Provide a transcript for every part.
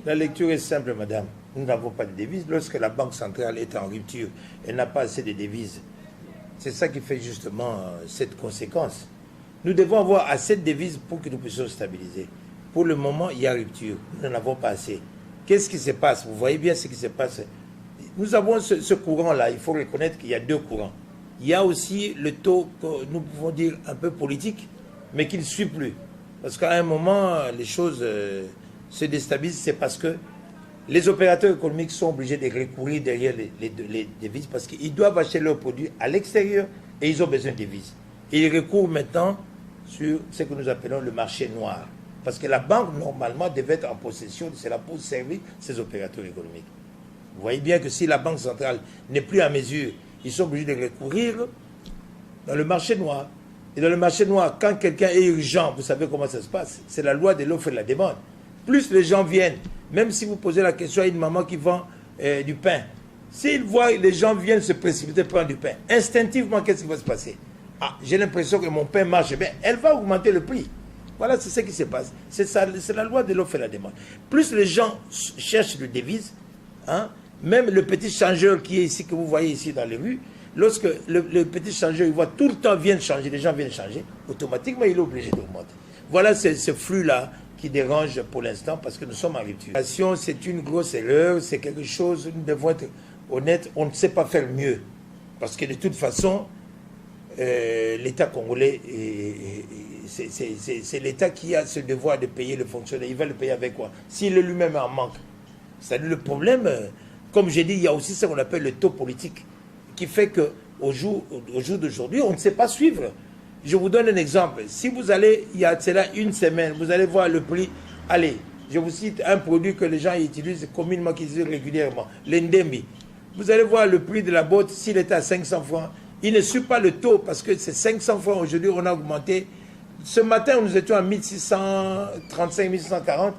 La lecture est simple, madame. Nous n'avons pas de devises. Lorsque la Banque centrale est en rupture, elle n'a pas assez de devises. C'est ça qui fait justement cette conséquence. Nous devons avoir assez de devises pour que nous puissions stabiliser. Pour le moment, il y a rupture. Nous n'en avons pas assez. Qu'est-ce qui se passe? Vous voyez bien ce qui se passe. Nous avons ce courant-là. Il faut reconnaître qu'il y a deux courants. Il y a aussi le taux que nous pouvons dire un peu politique, mais qui ne suit plus. Parce qu'à un moment, les choses se déstabilisent. C'est parce que les opérateurs économiques sont obligés de recourir derrière les devises parce qu'ils doivent acheter leurs produits à l'extérieur et ils ont besoin de devises. Et ils recourent maintenant sur ce que nous appelons le marché noir. Parce que la banque, normalement, devait être en possession de cela pour servir ces opérateurs économiques. Vous voyez bien que si la Banque centrale n'est plus à mesure, ils sont obligés de recourir dans le marché noir. Et dans le marché noir, quand quelqu'un est urgent, vous savez comment ça se passe? C'est la loi de l'offre et de la demande. Plus les gens viennent, même si vous posez la question à une maman qui vend du pain, s'ils voient les gens viennent se précipiter prendre du pain, instinctivement, qu'est-ce qui va se passer? Ah, j'ai l'impression que mon pain marche bien, elle va augmenter le prix. Voilà, c'est ce qui se passe. C'est la loi de l'offre et de la demande. Plus les gens cherchent des devises, hein, même le petit changeur qui est ici, que vous voyez ici dans les rues, lorsque le petit changeur, il voit tout le temps viennent changer, les gens viennent changer, automatiquement, il est obligé d'augmenter. Voilà ce flux-là qui dérange pour l'instant parce que nous sommes en rupture. C'est une grosse erreur, c'est quelque chose, nous devons être honnêtes, on ne sait pas faire mieux. Parce que de toute façon, l'État congolais, c'est l'État qui a ce devoir de payer le fonctionnaire. Il va le payer avec quoi? S'il est lui-même en manque. C'est-à-dire le problème, comme j'ai dit, il y a aussi ce qu'on appelle le taux politique, qui fait qu'au jour d'aujourd'hui, on ne sait pas suivre. Je vous donne un exemple. Si vous allez, il y a cela une semaine, vous allez voir le prix. Allez, je vous cite un produit que les gens utilisent communément, qu'ils utilisent régulièrement, l'Endemi. Vous allez voir le prix de la boîte, s'il était à 500 francs. Il ne suit pas le taux parce que c'est 500 francs. Aujourd'hui, on a augmenté. Ce matin, nous étions à 1635, 1640.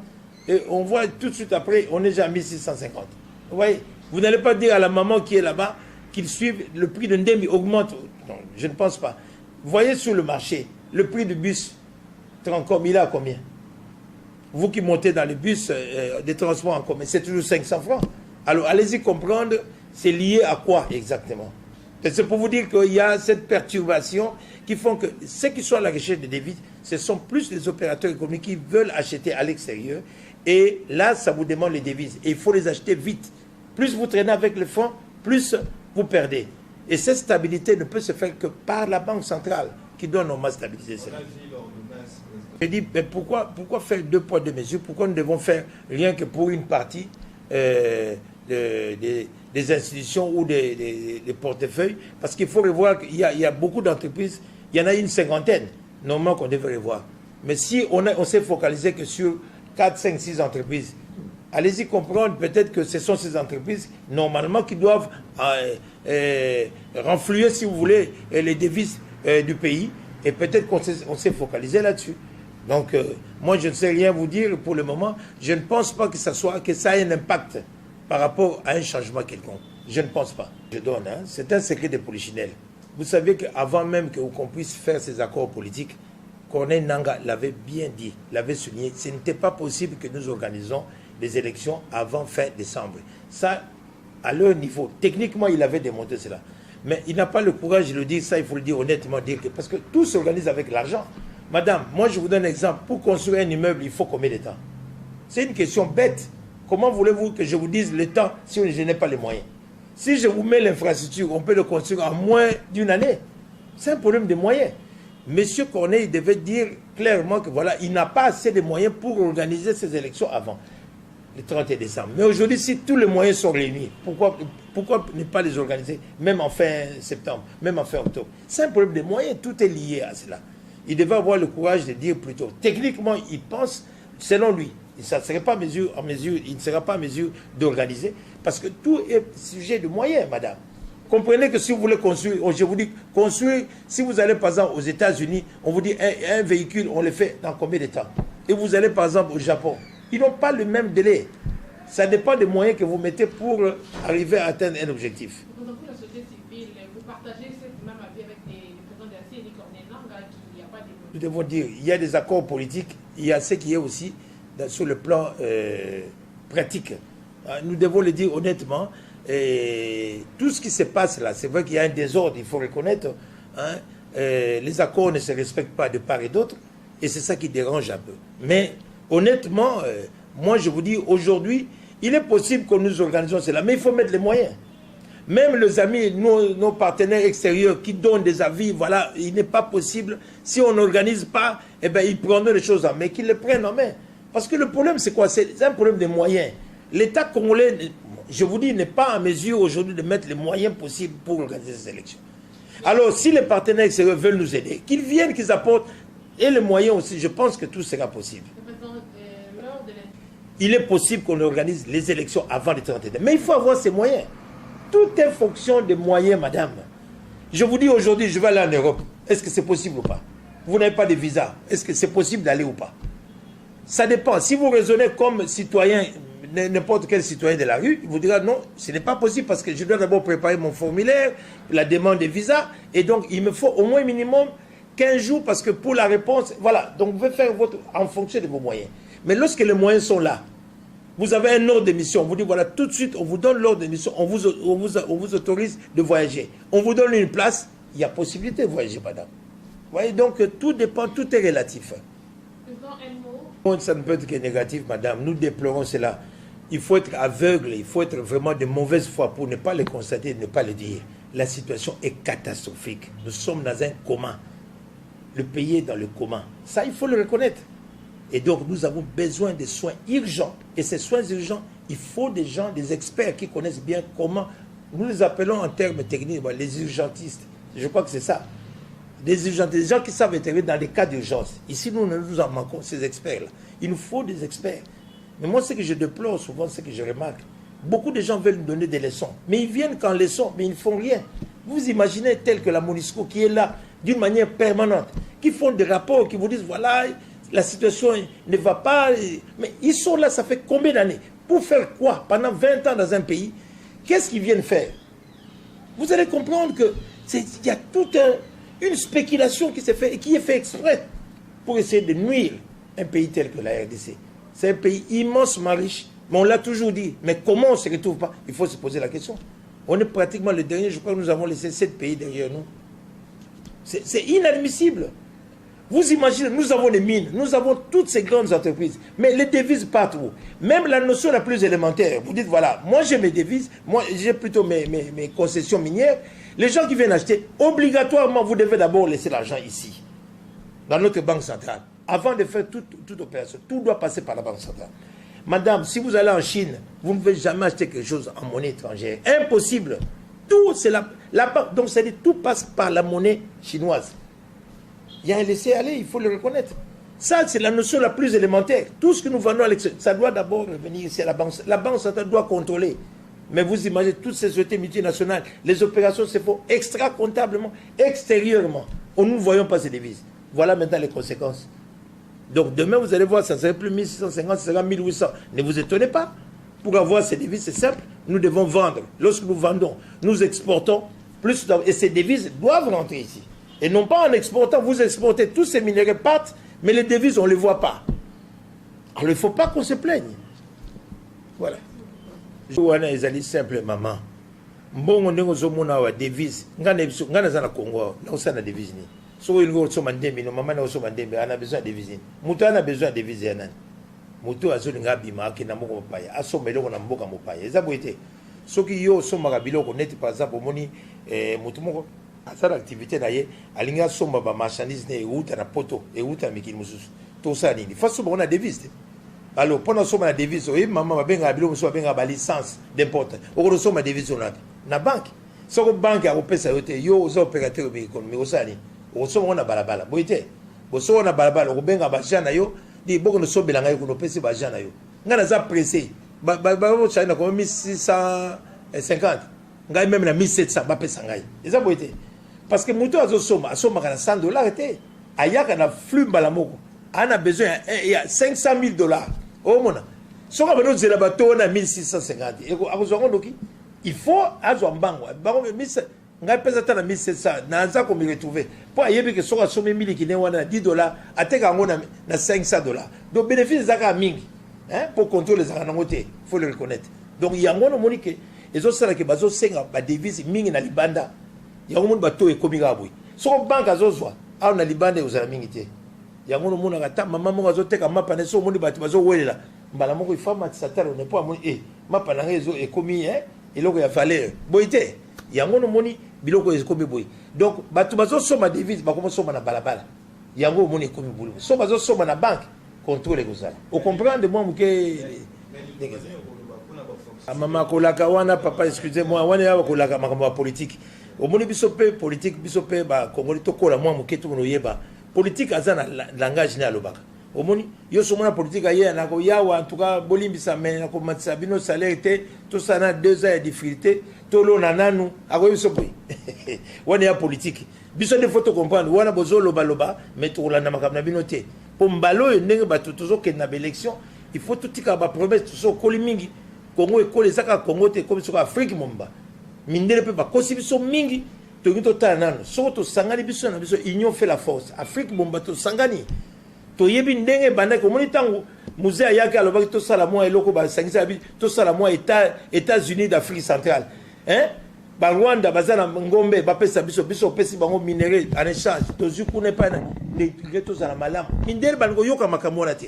Et on voit tout de suite après, on est déjà à 1650. Vous voyez, vous n'allez pas dire à la maman qui est là-bas qu'ils suivent le prix d'un demi augmente. Non, je ne pense pas. Vous voyez sur le marché, le prix du bus, Trancom, il est à combien? Vous qui montez dans le bus des transports en commun, c'est toujours 500 francs. Alors, allez-y comprendre, c'est lié à quoi exactement? C'est pour vous dire qu'il y a cette perturbation qui font que ceux qui sont à la recherche de devises, ce sont plus les opérateurs économiques qui veulent acheter à l'extérieur. Et là, ça vous demande les devises. Et il faut les acheter vite. Plus vous traînez avec le fonds, plus vous perdez. Et cette stabilité ne peut se faire que par la Banque centrale qui doit normalement stabiliser cela. Je dis, mais pourquoi faire deux poids, deux mesures? Pourquoi nous devons faire rien que pour une partie des institutions ou des portefeuilles? Parce qu'il faut revoir qu'il y a beaucoup d'entreprises, il y en a une cinquantaine, normalement qu'on devrait revoir. Mais si on s'est focalisé que sur 4, 5, 6 entreprises, allez-y comprendre peut-être que ce sont ces entreprises, normalement, qui doivent renflouer, si vous voulez, les devises du pays. Et peut-être qu'on s'est focalisé là-dessus. Donc, moi, je ne sais rien vous dire pour le moment. Je ne pense pas que ça ait un impact par rapport à un changement quelconque. Je ne pense pas. Je donne, hein, c'est un secret de polichinelle. Vous savez qu'avant même qu'on puisse faire ces accords politiques, Corneille Nangaa l'avait bien dit, l'avait souligné, ce n'était pas possible que nous organisons des élections avant fin décembre. Ça, à leur niveau, techniquement, il avait démontré cela. Mais il n'a pas le courage de le dire, ça, il faut le dire honnêtement, parce que tout s'organise avec l'argent. Madame, moi je vous donne un exemple. Pour construire un immeuble, il faut combien de temps? C'est une question bête. Comment voulez-vous que je vous dise le temps si je n'ai pas les moyens? Si je vous mets l'infrastructure, on peut le construire en moins d'une année. C'est un problème de moyens. Monsieur Corneille devait dire clairement que voilà, il n'a pas assez de moyens pour organiser ces élections avant le 31 décembre. Mais aujourd'hui, si tous les moyens sont réunis, pourquoi ne pas les organiser, même en fin septembre, même en fin octobre? C'est un problème de moyens, tout est lié à cela. Il devait avoir le courage de dire plutôt. Techniquement, il pense, selon lui, il ne sera pas en mesure d'organiser, parce que tout est sujet de moyens, madame. Comprenez que si vous voulez construire, je vous dis, construire, si vous allez par exemple aux États-Unis, on vous dit un véhicule, on le fait dans combien de temps? Et vous allez par exemple au Japon, ils n'ont pas le même délai. Ça dépend des moyens que vous mettez pour arriver à atteindre un objectif. Pour la société civile, vous partagez cette même avis avec le président de la CNI, Corneille Nangaa, qu'il n'y a pas de... Nous devons dire, il y a des accords politiques, il y a ce qui est aussi sur le plan pratique. Nous devons le dire honnêtement. Et tout ce qui se passe là, c'est vrai qu'il y a un désordre, il faut reconnaître. Hein, les accords ne se respectent pas de part et d'autre. Et c'est ça qui dérange un peu. Mais honnêtement, moi je vous dis, aujourd'hui, il est possible que nous organisions cela. Mais il faut mettre les moyens. Même les amis, nos partenaires extérieurs qui donnent des avis, voilà, il n'est pas possible, si on n'organise pas, eh bien, ils prendront les choses en main, qu'ils les prennent en main. Parce que le problème, c'est quoi? C'est un problème de moyens. L'État congolais, je vous dis, n'est pas en mesure aujourd'hui de mettre les moyens possibles pour organiser ces élections. Alors, si les partenaires extérieurs veulent nous aider, qu'ils viennent, qu'ils apportent, et les moyens aussi, je pense que tout sera possible. Il est possible qu'on organise les élections avant le 31. Mais il faut avoir ces moyens. Tout est fonction des moyens, madame. Je vous dis aujourd'hui, je vais aller en Europe. Est-ce que c'est possible ou pas? Vous n'avez pas de visa. Est-ce que c'est possible d'aller ou pas? Ça dépend. Si vous raisonnez comme citoyen, n'importe quel citoyen de la rue, il vous dira non, ce n'est pas possible parce que je dois d'abord préparer mon formulaire, la demande de visa, et donc il me faut au moins minimum 15 jours parce que pour la réponse, voilà. Donc vous pouvez faire votre en fonction de vos moyens. Mais lorsque les moyens sont là, vous avez un ordre de mission, on vous dit voilà, tout de suite, on vous donne l'ordre de mission, on vous autorise de voyager. On vous donne une place, il y a possibilité de voyager, madame. Vous voyez, donc tout dépend, tout est relatif. Ça ne peut être que négatif, madame. Nous déplorons cela. Il faut être aveugle, il faut être vraiment de mauvaise foi pour ne pas le constater, ne pas le dire. La situation est catastrophique. Nous sommes dans un coma. Le pays est dans le coma. Ça, il faut le reconnaître. Et donc, nous avons besoin de soins urgents. Et ces soins urgents, il faut des gens, des experts qui connaissent bien comment. Nous les appelons en termes techniques les urgentistes. Je crois que c'est ça. Des urgentistes, des gens qui savent intervenir dans les cas d'urgence. Ici, nous en manquons, ces experts-là. Il nous faut des experts. Mais moi, ce que je déplore souvent, ce que je remarque, beaucoup de gens veulent nous donner des leçons. Mais ils viennent qu'en leçons, mais ils ne font rien. Vous imaginez tel que la MONUSCO qui est là d'une manière permanente, qui font des rapports, qui vous disent, voilà, la situation ne va pas. Mais ils sont là, ça fait combien d'années? Pour faire quoi? Pendant 20 ans dans un pays, qu'est-ce qu'ils viennent faire? Vous allez comprendre qu'il y a toute une spéculation qui s'est faite et qui est faite exprès pour essayer de nuire un pays tel que la RDC. C'est un pays immensement riche, mais on l'a toujours dit. Mais comment on ne se retrouve pas? Il faut se poser la question. On est pratiquement le dernier, je crois que nous avons laissé 7 pays derrière nous. C'est inadmissible. Vous imaginez, nous avons des mines, nous avons toutes ces grandes entreprises, mais les devises partent où? Même la notion la plus élémentaire, vous dites voilà, moi j'ai mes devises, moi j'ai plutôt mes concessions minières. Les gens qui viennent acheter, obligatoirement, vous devez d'abord laisser l'argent ici, dans notre banque centrale. Avant de faire toute opération, tout doit passer par la banque centrale. Madame, si vous allez en Chine, vous ne pouvez jamais acheter quelque chose en monnaie étrangère. Impossible. Tout, c'est la banque. Donc, c'est-à-dire tout passe par la monnaie chinoise. Il y a un laisser-aller, il faut le reconnaître. Ça, c'est la notion la plus élémentaire. Tout ce que nous vendons à l'extérieur, ça doit d'abord revenir ici à la banque. La banque centrale doit contrôler. Mais vous imaginez, toutes ces sociétés multinationales, les opérations se font extra-comptablement, extérieurement. Nous ne voyons pas ces devises. Voilà maintenant les conséquences. Donc demain, vous allez voir, ça ne sera plus 1650, ça sera 1800. Ne vous étonnez pas. Pour avoir ces devises, c'est simple. Nous devons vendre. Lorsque nous vendons, nous exportons plus. Et ces devises doivent rentrer ici. Et non pas en exportant. Vous exportez tous ces minéraux partent, mais les devises, on ne les voit pas. Alors il ne faut pas qu'on se plaigne. Voilà. Je suis allé simple, maman. Mbongo ndenge ozomona wa devise. Ngana za na Congo, na osana devise ni. So il go so mandembe no mama na so mandembe ana besoin de devise. Mutu ana besoin de devise yana. Mutu azolinga bima ki na moko mopaya. Asomelo ko na mboka mopaya. Eza boite. Soki yo somaka biloko neti par exemple moni mutu moko asala activité na ye alinga somba ba marchandise ne euta na poto euta mikili mususu. To sa nini. Faso bona devise. Alors pendant soma na devise o mama babenga biloko so babenga ba licence d'importe. O ko soma devise na banque. Soko banque a opesa yote yo ozo opérateur économique osali. Osoma na balabala boite boso na balabala obenga ba jana yo di boko no sobela ngai kuno pesi ba jana yo ngana za pressé ba china comme 1650 ngai même na 1700 ba pesa ngai eza boite parce que muto azosoma kana $100 était ayaka na flux mbala moko ana besoin il y a $500,000 au mona soka bano zela bato na 1650 eko akozwa ndoki il faut azwa mbango bango ngai pesa ta na 1700 naza ko mi retrouver po ayebi ke soka somme mili ki ne wana $10 ateka ngo na $500 donc bénéfice zaka mingi hein, pour contrôler les aranamotés, il faut le reconnaître. Donc il y a un monde qui les autres ça que bazo senga ba devise mingi na libanda. Il y a un monde bateau et komi gabui. Son banque azozwa, a na libanda aux amingité. Il y a un monde ngata maman mo azote ka mapa na so monde batu bazo welela. Mbala moko ifama tsatalo ne po amoni mapa na réseau et komi hein, et loko ya valeur. Boité, il y a un monde moni biloko e komi boy. Donc batu bazo soma devise ba komo soma na balabala. Il y a un monde komi boulou. So bazo soma na banque. Contrôle gozala. Vous comprenez moi que maman kolaka wana papa excusez-moi wana ya kolaka makambo politique. Au moni bisope politique bisope ba Congolais to kola moi muketu no yeba. Politique azana langage ne alobaka. Au moni yo so mona politique aye na ko yawa en tout cas bolimbisa mais na ko matsa bino salaire était tout ça na 2 ans de difficulté to lo nananu ako bisope. Wana ya politique. Biso de photo comprendre wana bozolo baloba mais to la na makamna bino te. Pour mbalo ndenge bato toujours que na élection il faut tout tika ba promesse tout koli mingi Congo et koli saka Congo te comme sur Afrique momba mindele pe ba kosi biso mingi to ngito tanano so to sangani biso na biso union fait la force Afrique momba to sangani to yebi ndenge banda ko moni tango musée ayaki aloba to sala moi eloko ba sangisa bi to sala moi États-Unis d'Afrique centrale hein ba Rwanda bazana ngombe ba pesa biso pesi bango minerai en échange to zuku ne pas les retos à la malam mindele bango yoka makamona te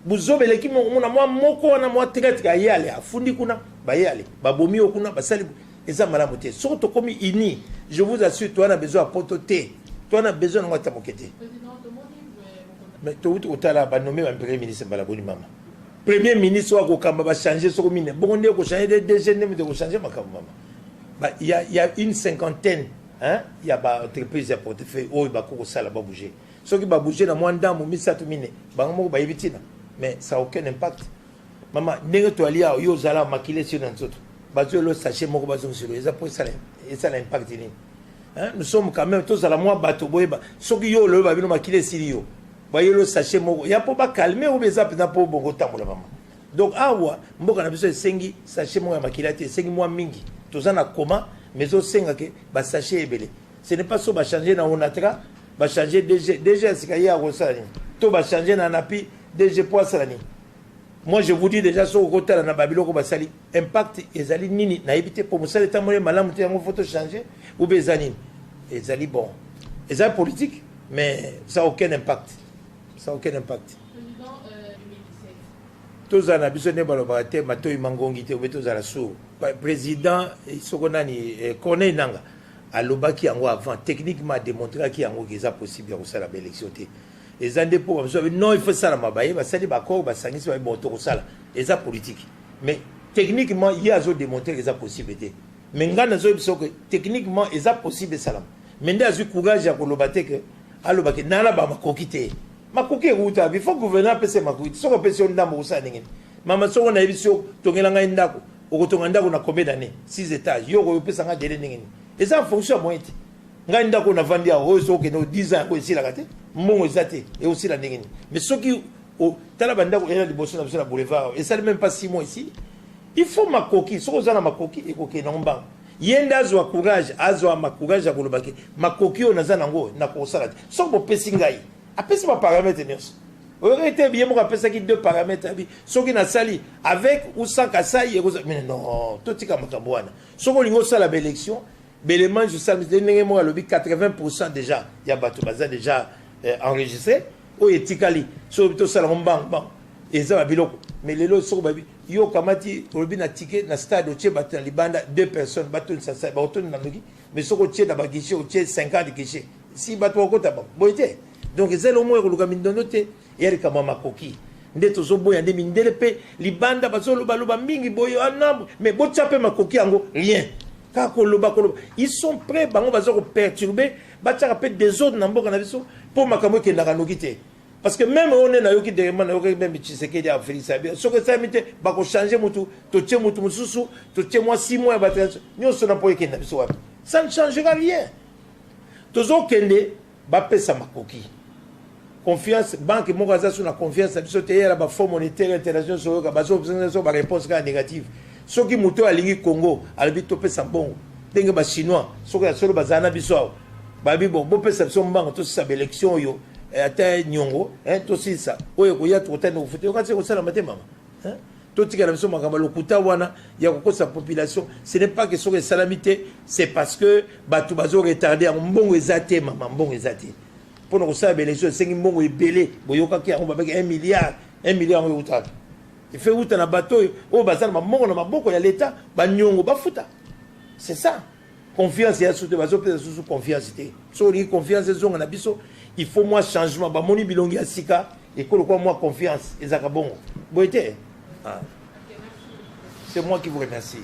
buzobe leki mona moi moko na moi traite ka yale afundi kuna ba yale ba bomi okuna ba sali eza malamu te surtout comme ini je vous assure toi on a besoin à pototer toi on a besoin de ngata mokete mais to utala ba nommer un premier ministre balaboni mama premier ministre wa ko kamba ba changer soko mine bon ne ko changer des DG ne ko changer makambo mama. Il y a une cinquantaine, hein, il y a des entreprises à portefeuille, où il va bouger. Ce qui va bouger dans moins d'un moment, mais ça n'a aucun impact. Maman, n'est-ce pas lié à Yozala maquiller sur un autre. Bazo le sachet moko bazo sur les appuis ça l'impact ni. Hein, nous sommes quand même tous à la moi bateau boyba. Ce qui yo le va venir maquiller sur yo. Voyez le sachet moko. Il y a pas calmer ou les appuis n'a pas bon temps pour la maman. Donc awa mboka na biso sengi sachet moko maquiller sengi moi mingi. Tous en a comment mais au sengake ba sachet ebele. Ce n'est pas ça va changer dans onatra, va changer DG sikaya à Rosani. To va changer dans napi DG Poissalani. Moi je vous dis déjà sur côté na Babylone ko basali impact ezali nini na éviter pour musala tamole malamu te ngo photo changer ou bezani. Ezali bon. Ezali politique mais ça n'a aucun impact. Ça n'a aucun impact. Tous en abusent de balobate, Matoi Mangongite, ou tous à la sour. Président, Sokonani, Corneille Nanga, à l'Obaki en avant, techniquement démontré qu'il y a un possible de la élection. Et ça dépend, non, il faut ça la mabaye, ça dit d'accord, ça n'y soit bon, tout ça, et ça politique. Mais techniquement, il y a démontré que ça possibilité. Mais techniquement, il y a possible ça. Mais il y a du courage à Kolobate que, à l'Obaki, n'a pas ma coquille. Makoki ruta il faut gouvernement pese makuiti soko pese ndambo usana ngene mama soko na ebiso tongela nga ndako okotonga ndako na combien d'années 6 étages yoko pesa nga dele ngene et ça en fonction moite nga ndako na vandi a ozo ke no 10 ans ko esila kate mongo ezate et aussi la ngene mais soki o tala bandako ela liboso na biso na boulevard et ça même pas 6 mois ici il faut makoki soko zana makoki e ko ke nomba yenda azwa courage azwa makourage akolo baki makoki o nazana ngo na ko sala soko pesi ngai après ce paramètre aurait été bien moi après ça qui 2 paramètres ce qui n'a sali avec ou sans kasai mais non tout est comme tambouana ce qu'on lingo ça la élection l'élément je sais mais moi le 80% déjà il y a bateau bazar déjà enregistré ou etikali so to sala bang bang et ça biloko mais les lots so babi yo kamati robi na ticket na stade au bateau libanda 2 personnes bateau ça ça bateau na ngi mais so ko tie na bagiché au tie 50 guichets si bateau ko taba boité. Donc c'est le moins que le gamin donne noté et elle comme ma coquille ndeto zo boya ndemi ndelepe libanda bazolo baloba mingi boyo anambo mais bochape ma coquille ango rien ka koloba ils sont prêts bango bazoko perturber bataka pe des autres namboka na biso pour makambo ke ndaka nokite parce que même on est na yoki derrière na yoki même Tshisekedi a Félix Sabia ce que ça mite ba ko changer mutu to tie mutu mususu to tie moi 6 mois ba nyo so na poye ke na biso wapi ça ne changera rien tozo kende ba pesa ma coquille confiance banque mokaza sur la confiance biso te ya ba fonds monétaire international so ka bazo besoin ba réponse ka négative soki muto alingi Congo albi to pesa bongo ndenge ba chinois soki solo bazana biso babi bon bo pesa biso mbango to sa élection yo ata nyongo hein to sisa oyo ko ya to tane ofute ko tse ko sala mate mama Tout ce qui est lokuta wana ya sa population, ce n'est pas que sur les salamités, c'est parce que batu bazo retardé en bon ezate maman bon ezate. Pour nous ça les choses 5 mbongo ebelé, boyoka ki on avec 1 milliard en uta. Il fait uta na bateau, oh bazana mbongo na maboko ya l'état, ba nyongo ba futa. C'est ça. Confiance ya sous bazo peut sous confiance té. So li confiance zonga na biso, il faut moi changement ba moni bilongi ya sika et ko quoi moi confiance ezaka bongo. Boyete. Ah. C'est moi qui vous remercie.